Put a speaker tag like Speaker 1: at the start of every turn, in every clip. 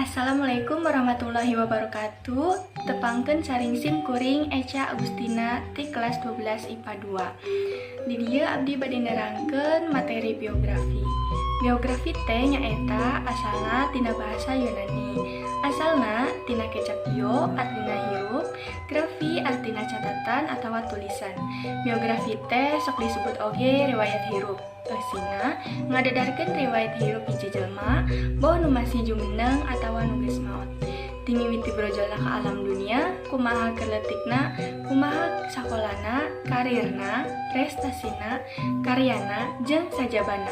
Speaker 1: Assalamualaikum warahmatullahi wabarakatuh. Tepangkeun saring sim kuring Eca Agustina ti kelas 12 IPA 2. Di dieu abdi bade nerangkeun materi biografi. Biografi teh nyaeta asalna tina bahasa Yunani. Asalna tina kecap bio artina hirup, grafi artina catatan atawa tulisan. Biografi teh sok disebut oge riwayat hirup. Eusina ngadadarkeun riwayat hirup hiji jelema boh nu masih jumeneng atawa nu geus maot. Ti mimiti brojolna ka alam dunia, kumaha keleutikna, kumaha sakolana, karirna, prestasina, karyana, jeung sajabana.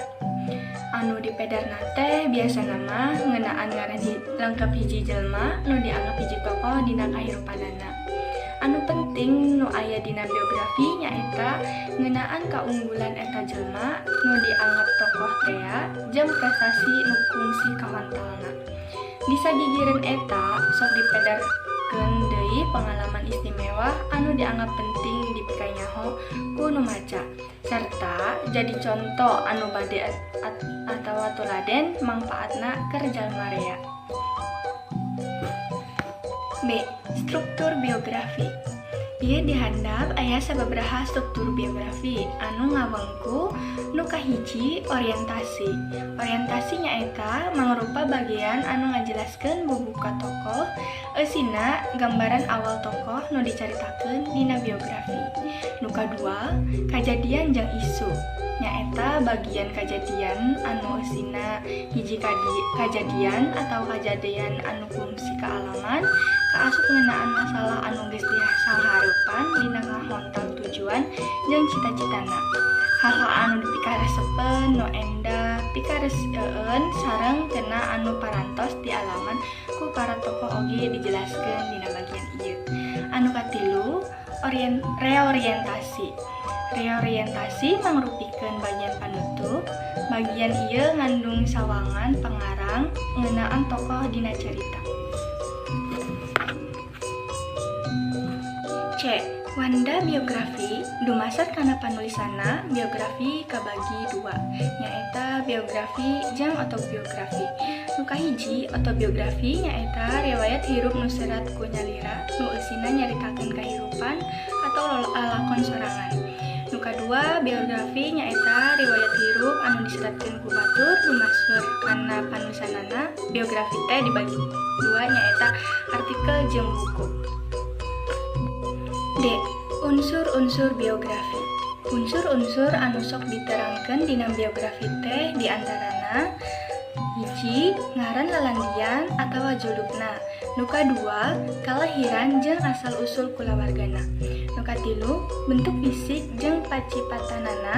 Speaker 1: Anu dipedarna teh biasana mah ngeunaan ngaran lengkep hiji jelema nu dianggap hiji tokoh dina kahirupanana. Anu penting nu aya dina biografi nyaeta ngeunaan kaunggulan eta jelema nu dianggap tokoh tea jeung prestasi nu kungsi kawantalna. Di sagigireun eta sok dipedarkeun deui pengalaman istimewa anu dianggap penting dipikanyaho ku nu maca serta jadi contoh anu bade atawa tuladen mangpaatna keur jalma rea. B. Struktur biografi. Ieu dihandap aya sababaraha struktur biografi anu ngawengku nu kahiji orientasi. Orientasi nyaeta mangrupa bagian anu ngajelaskeun bubuka tokoh, eusina gambaran awal tokoh nu dicaritakeun dina biografi. Nu kadua, kajadian jeung isu. Nyaeta bagian kajadian anu eusina hiji kajadian atau kajadian anu kungsi kaalaman kaasup ngeunaan masalah anu geus disahareupan dina ngahontang tujuan jeung cita-citana. Hal-hal anu dipikaresepen nu endah pikareseueun sareng kena anu parantos dialaman ku para tokoh oge dijelaskeun dina bagian ieu. Anu katilu, reorientasi. Reorientasi mangrupikeun bagian panutup. Bagian ieu ngandung sawangan pangarang ngeunaan tokoh dina carita. C. Wanda biografi dumasar kana panulisanna biografi kabagi dua, nyaeta biografi jeung autobiografi. Nu kahiji autobiografi nyaeta riwayat hirup nu serat ku nyalira nu eusina nyaritakeun kahirupan atau lalakon sorangan. Nu kadua biografi nyaeta riwayat hirup anu diseratkeun ku batur dumasar kana panulisanana. Biografi teh dibagi dua nyaeta artikel jeung buku. D. Unsur-unsur biografi. Unsur-unsur anu sok diterangkeun dina biografi teh diantarana hiji, ngaran lalandian atawa julukna. Nu kadua, kalahiran jeung asal-usul kulawargana. Nu katilu, bentuk fisik jeung pacipatanana.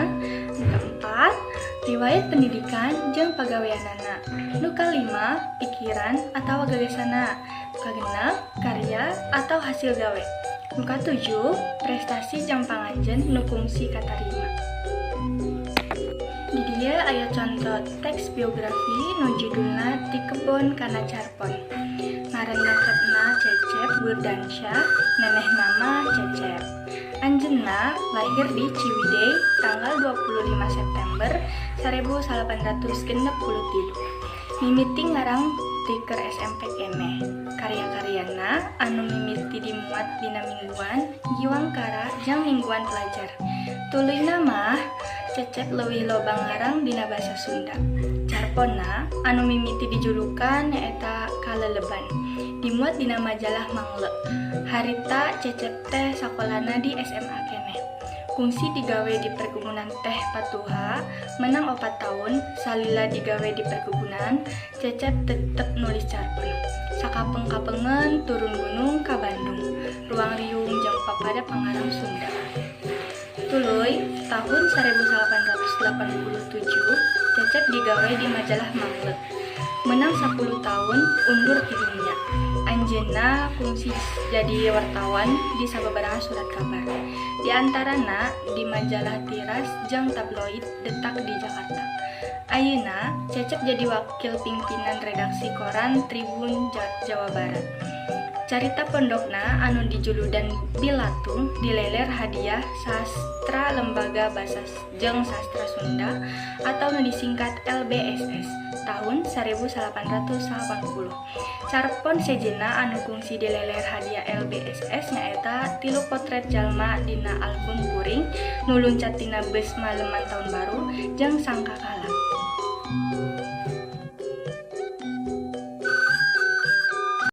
Speaker 1: Nu kaempat, riwayat pendidikan jeung pagaweanana. Nu kalima, pikiran atawa gagasanna. Nu kagenep, karya atau hasil gawe. Nu katujuh, prestasi jeung panganjeun nu kungsi katarima. Di dieu aya contoh teks biografi nu judulna Ti Kebon Kana Carpon. Ngaran lengkepna Cecep Burdansyah, nenehna mah Cecep. Anjeunna lahir di Ciwidey tanggal 25 September 1863. Mimiti ngarang ti keur SMP keneh. Karya-karyana anu mimiti dimuat dina mingguan Giwangkara jeung mingguan pelajar. Tuluyna mah Cecep leuwih loba ngarang dina basa Sunda. Carponna anu mimiti dijulukan nyaeta Kaleleban. Dimuat dina majalah Mangle. Harita Cecep teh sakolana di SMA keneh. Kungsi digawe di perkebunan teh Patuha, menang 4 tahun, salila digawe di perkebunan, Cecep tetep nulis carpon. Sakapeng-kapengen turun gunung ka Bandung, ruang riung jeung papada pangarang Sunda. Tuluy, tahun 1887, Cecep digawe di majalah Mangle. Menang 10 tahun, undur ti dunya. Anjeunna kungsi jadi wartawan di sababaraha surat kabar. Di antarana di majalah Tiras jeung tabloid Detak di Jakarta. Ayeuna Cecep jadi wakil pimpinan redaksi koran Tribun Jawa Barat. Carita pondokna anu dijuludan Bilatung dileler hadiah sastra Lembaga Basa jeung Sastra Sunda atau nu disingkat LBSS tahun 1880. Carpon sejena anu kungsi dileler hadiah LBSS nyaeta 3 potret jalma dina album kuring nu luncat tina beus maleman tahun baru jeung sangkakala.